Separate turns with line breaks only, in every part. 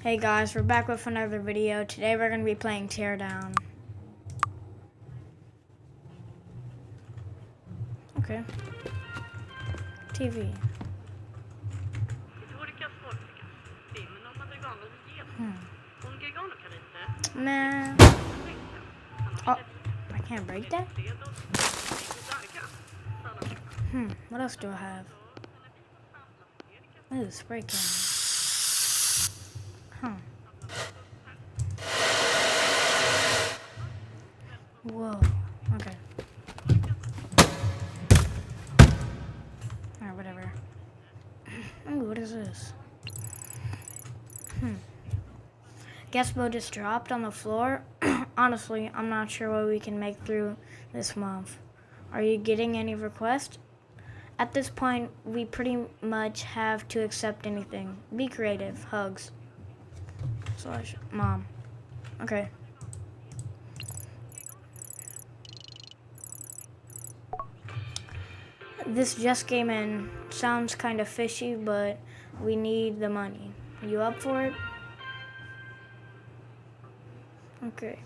Hey guys, we're back with another video. Today we're going to be playing Teardown. Okay. TV. Man. Oh, I can't break that? What else do I have? Ooh, spray can. Whoa. Okay. Alright, whatever. Ooh, what is this? Guest boat just dropped on the floor. Honestly, I'm not sure what we can make through this month. Are you getting any requests? At this point, we pretty much have to accept anything. Be creative. Hugs. / Mom. Okay. This just came in. Sounds kind of fishy, but we need the money. You up for it? Okay.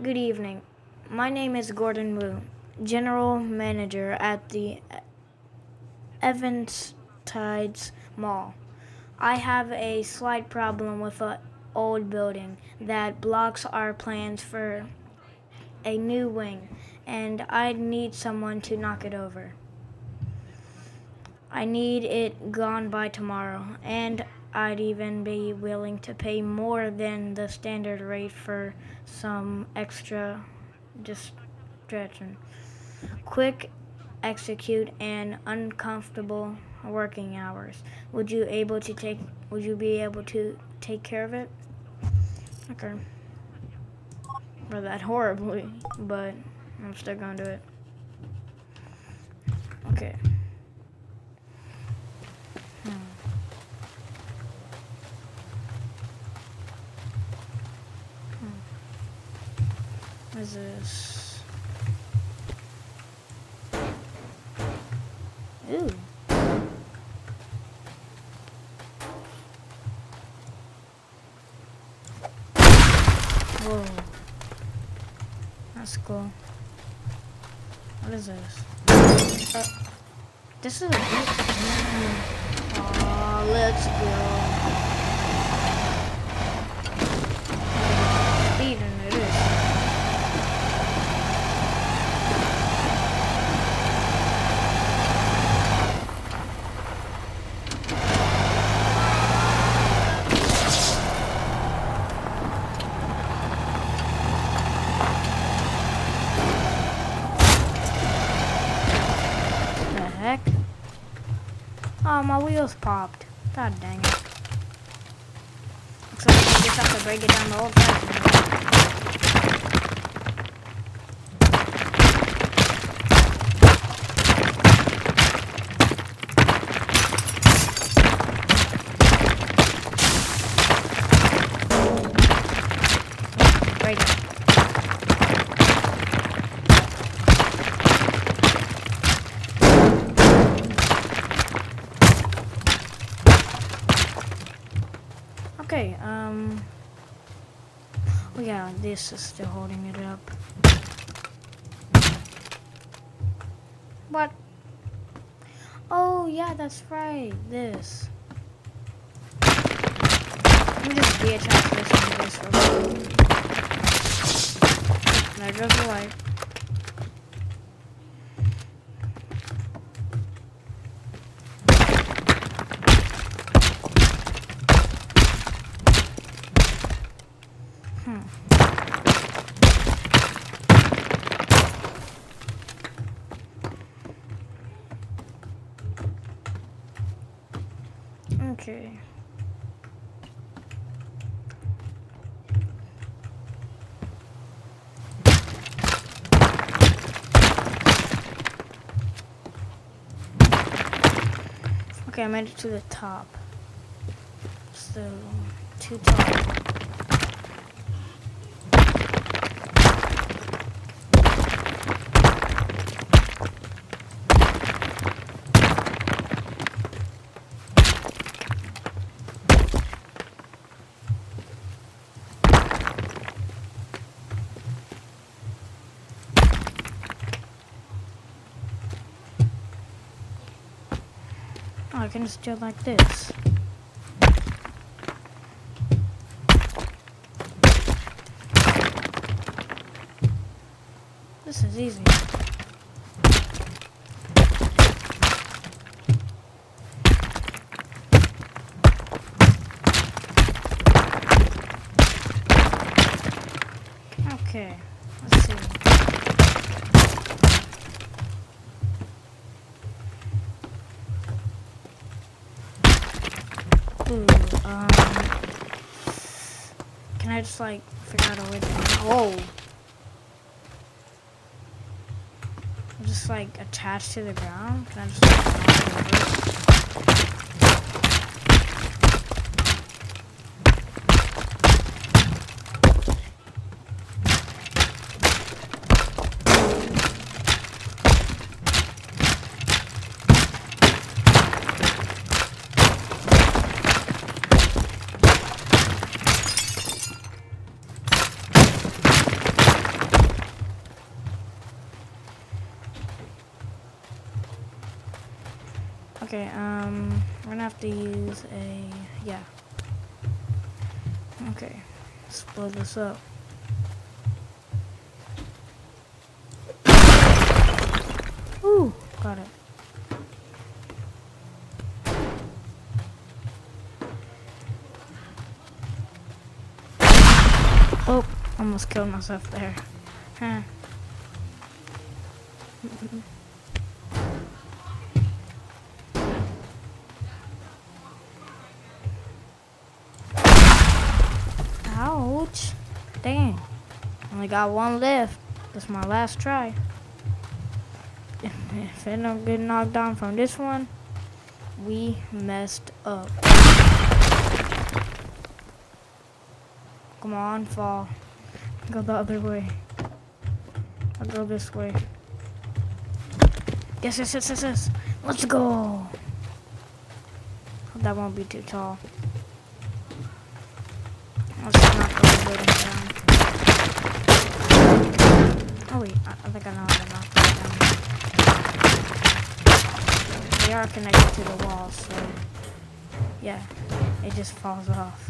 Good evening. My name is Gordon Wu, General Manager at the Evanstides Mall. I have a slight problem with an old building that blocks our plans for a new wing, and I need someone to knock it over. I need it gone by tomorrow, and I'd even be willing to pay more than the standard rate for some extra distraction. Quick execute and uncomfortable working hours. Would you be able to take care of it? Okay. Or that horribly, but I'm still gonna do it. Okay. What is this? Ooh. Whoa. That's cool. What is this? This is a beat. Oh, let's go. Speed and it is. Oh, my wheels popped. God dang it. Looks like I just have to break it down the old fashioned way. Break it. Okay, oh yeah, this is still holding it up. What? Oh yeah, that's right, this. Let me just deattach this and this real quick. There goes the light. Okay. Okay, I made it to the top. So, too tall. I can just do it like this. This is easy. Okay, let's see. Ooh, can I just like figure out a way to? Oh, just like attached to the ground. Can I just like, knock it over? Okay, we're gonna have to use a, yeah. Okay, let's blow this up. Ooh, got it. Oh, almost killed myself there. Huh. Ouch. Dang. Only got one left. This is my last try. If I don't get knocked down from this one, we messed up. Come on, fall. Go the other way. I'll go this way. Yes, yes, yes, yes, yes. Let's go. Hope that won't be too tall. Let's knock those buildings down. Oh wait, I think I know how to knock them down. They are connected to the wall, so yeah, it just falls off.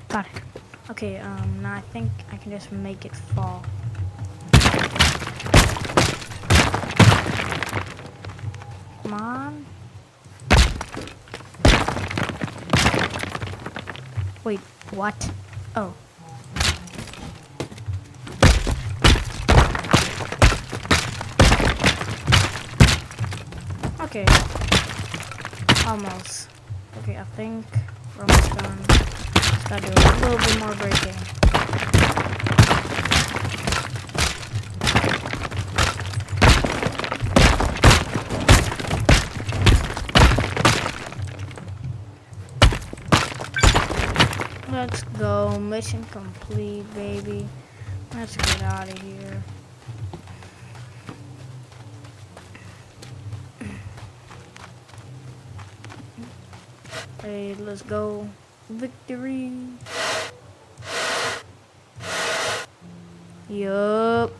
Got it. Okay, now I think I can just make it fall. Come on. Wait, what? Oh. Okay. Almost. Okay, I think we're almost done. Just gotta do a little bit more braking. Let's go. Mission complete, baby. Let's get out of here. Hey, let's go. Victory. Yup.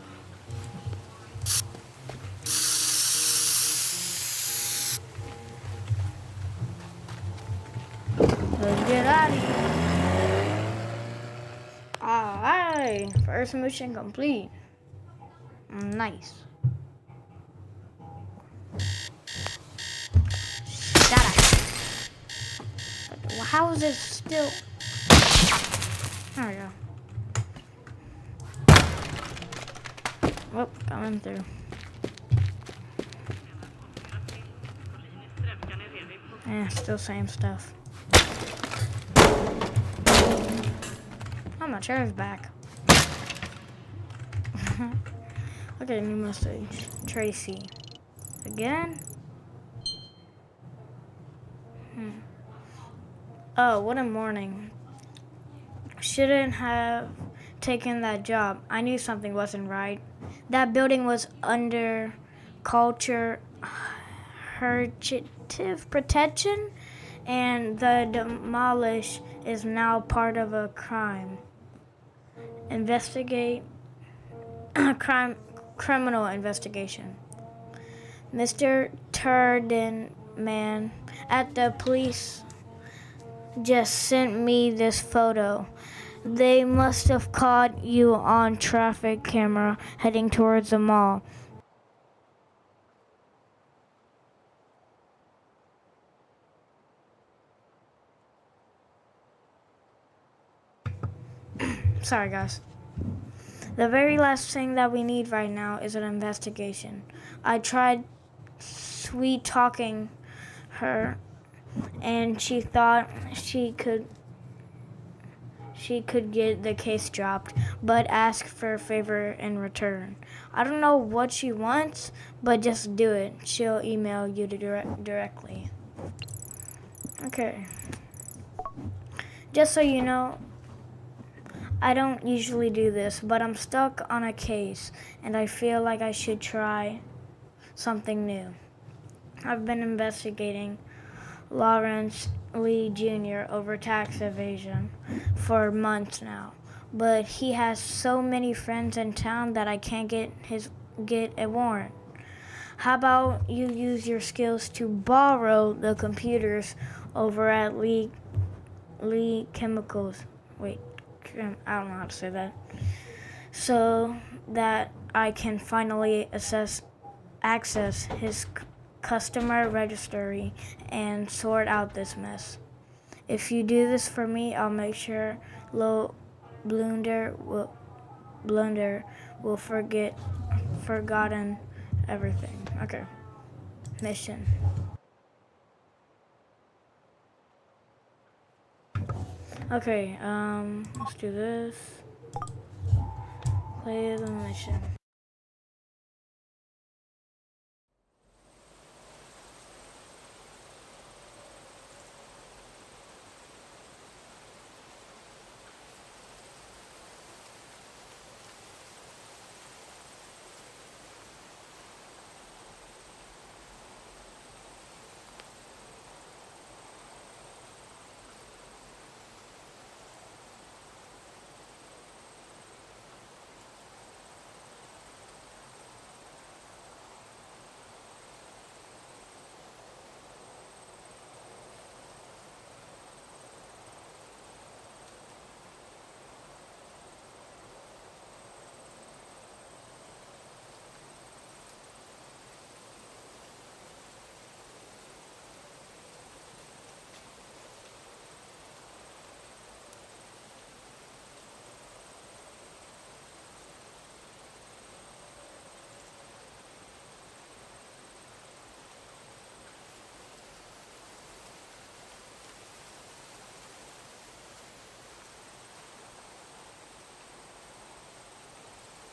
Let's get out of here. Alright. First mission complete. Nice. Shut up. How is it still? There we go. Whoop, coming through. Still same stuff. Oh, my chair is back. Okay, new message. Tracy. Again? Oh, what a morning. Shouldn't have taken that job. I knew something wasn't right. That building was under culture heritage protection, and the demolish is now part of a crime. Investigate criminal investigation. Mr. Turden man at the police just sent me this photo. They must have caught you on traffic camera heading towards the mall. Sorry, guys. The very last thing that we need right now is an investigation. I tried sweet talking her, and she thought she could get the case dropped, but ask for a favor in return. I don't know what she wants, but just do it. She'll email you directly. Okay. Just so you know, I don't usually do this, but I'm stuck on a case, and I feel like I should try something new. I've been investigating Lawrence Lee Jr. over tax evasion for months now, but he has so many friends in town that I can't get a warrant. How about you use your skills to borrow the computers over at Lee Chemicals? Wait, I don't know how to say that. So that I can finally access his customer registry and sort out this mess. If you do this for me, I'll make sure Blunder will forgotten everything. Okay. Mission. Okay, let's do this. Play the mission.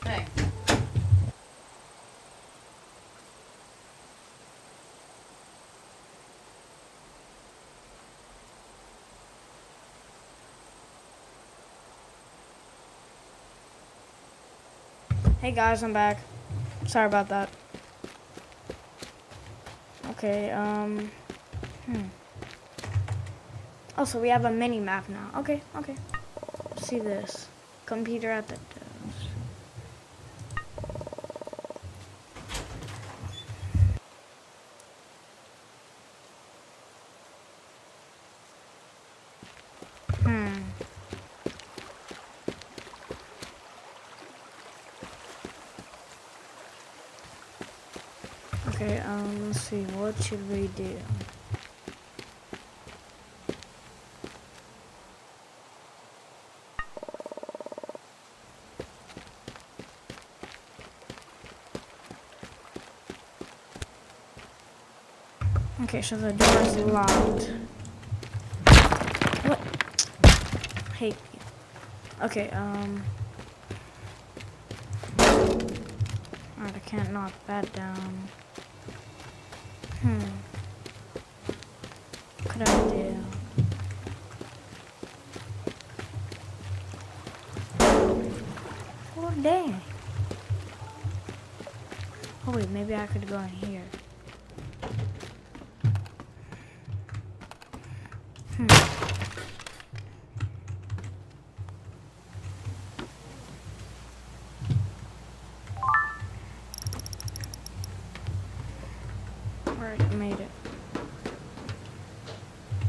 Hey.
Hey guys, I'm back. Sorry about that. Okay, Oh, so we have a mini map now. Okay. Let's see this. Computer at the desk. Okay, let's see, what should we do? Okay, so the door is locked. What? I hate you. Okay, alright, I can't knock that down. What could I do? Oh, dang. Oh, wait, maybe I could go in here. Alright, I made it.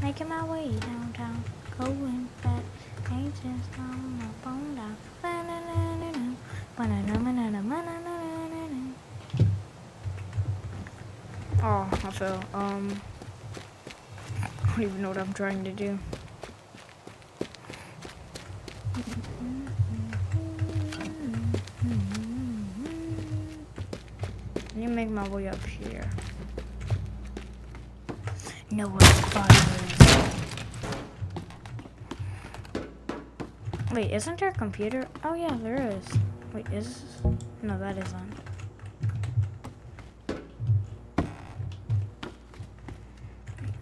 Making my way downtown, going fast, ain't just on my phone down. Oh, I fell. I don't even know what I'm trying to do. Let me make my way up here. No one fires. Wait, isn't there a computer? Oh yeah, there is. Wait, is no, that isn't.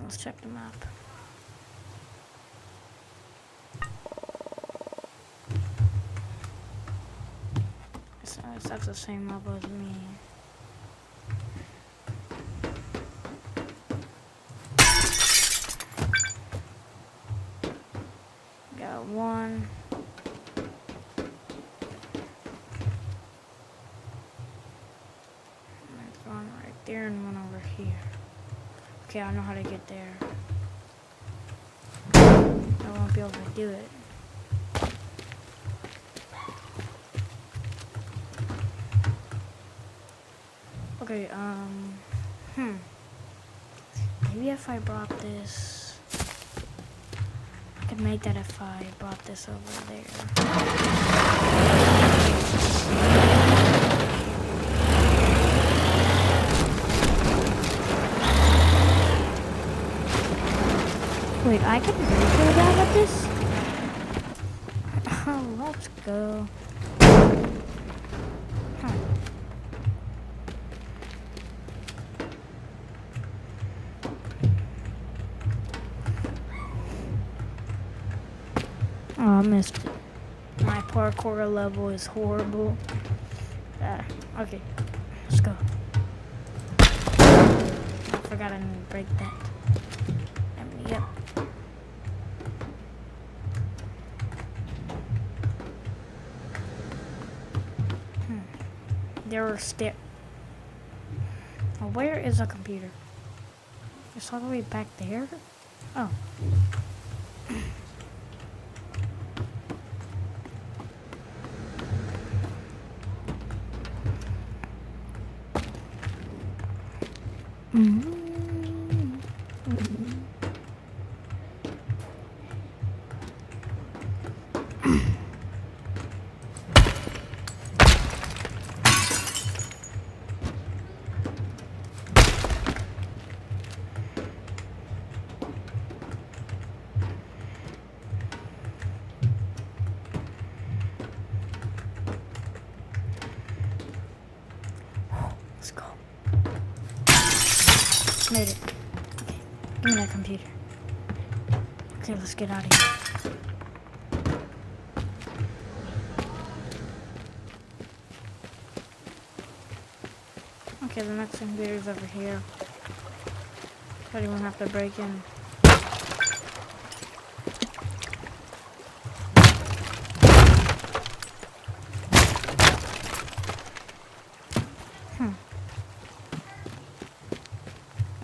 Let's check the map. That's the same level as me. Got one. There's one right there and one over here. Okay, I know how to get there. I won't be able to do it. Okay, maybe if I brought this, I could make that if I brought this over there. Wait, I can refill that with this? Oh, let's go. Oh, I missed it. My parkour level is horrible. Okay, let's go. I forgot I need to break that. Yep. There were stairs. Where is a computer? It's all the way back there? Oh. Let's go. Made it. Okay. Give me that computer. Okay, let's get out of here. Okay, the next computer is over here. I don't even have to break in.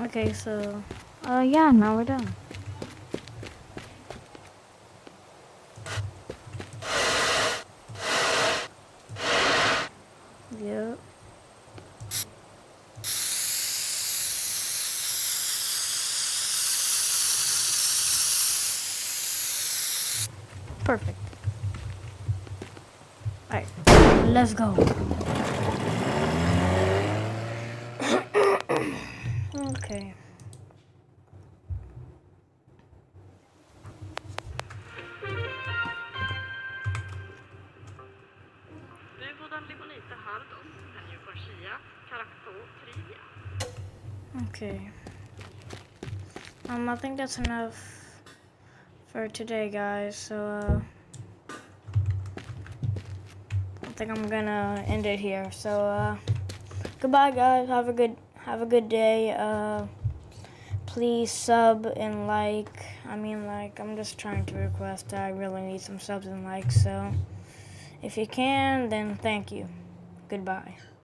Okay, so, yeah, now we're done. Yep. Perfect. Alright, let's go. Okay.
inte hört oss kan ju försia karakto trivia.
Okay. I think that's enough for today, guys. So, I think I'm gonna end it here. So, goodbye, guys. Have a good day. Please sub and like. I'm just trying to request. I really need some subs and likes. So, if you can, then thank you. Goodbye.